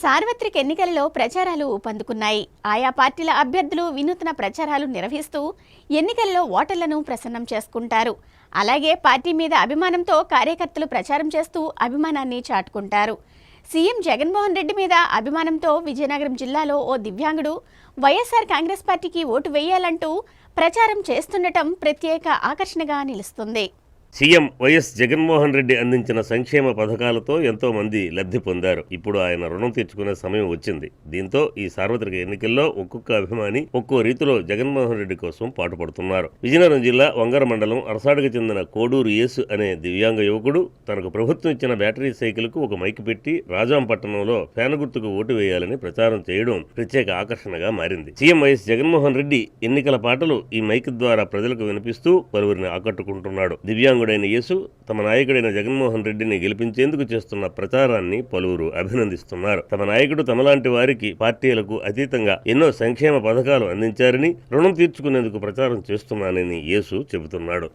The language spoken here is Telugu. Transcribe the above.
సార్వత్రిక ఎన్నికలలో ప్రచారాలు ఊపందుకున్నాయి. ఆయా పార్టీల అభ్యర్థులు వినూత్న ప్రచారాలు నిర్వహిస్తూ ఎన్నికల్లో ఓటర్లను ప్రసన్నం చేసుకుంటారు. అలాగే పార్టీ మీద అభిమానంతో కార్యకర్తలు ప్రచారం చేస్తూ అభిమానాన్ని చాటుకుంటారు. సీఎం జగన్మోహన్ రెడ్డి మీద అభిమానంతో విజయనగరం జిల్లాలో ఓ దివ్యాంగుడు వైఎస్ఆర్ కాంగ్రెస్ పార్టీకి ఓటు వేయాలంటూ ప్రచారం చేస్తుండటం ప్రత్యేక ఆకర్షణగా నిలుస్తుంది. సీఎం వైఎస్ జగన్మోహన్ రెడ్డి అందించిన సంక్షేమ పథకాలతో ఎంతో మంది లబ్ధి పొందారు. ఇప్పుడు ఆయన రుణం తీర్చుకునే సమయం వచ్చింది. దీంతో ఈ సార్వత్రిక ఎన్నికల్లో ఒక్కొక్క అభిమాని ఒక్కో రీతిలో జగన్మోహన్ రెడ్డి కోసం పాటుపడుతున్నారు. విజయనగరం జిల్లా వంగర మండలం అరసాడుకు చెందిన కోడూరు యేసు అనే దివ్యాంగ యువకుడు తనకు ప్రభుత్వం ఇచ్చిన బ్యాటరీ సైకిల్కు ఒక మైక్ పెట్టి రాజాంపట్నంలో ఫ్యాన్ గుర్తుకు ఓటు వేయాలని ప్రచారం చేయడం ప్రత్యేక ఆకర్షణగా మారింది. సీఎం వైఎస్ జగన్మోహన్ రెడ్డి ఎన్నికల పాటలు ఈ మైక్ ద్వారా ప్రజలకు వినిపిస్తూ పలువురిని ఆకట్టుకుంటున్నాడు. దివ్యాంగుడైన యేసు తమ నాయకుడైన జగన్మోహన్ రెడ్డిని గెలిపించేందుకు చేస్తున్న ప్రచారాన్ని పలువురు అభినందిస్తున్నారు. తమ నాయకుడు తమలాంటి వారికి పార్టీలకు అతీతంగా ఎన్నో సంక్షేమ పథకాలు అందించారని, రుణం తీర్చుకునేందుకు ప్రచారం చేస్తున్నానని యేసు చెబుతున్నాడు.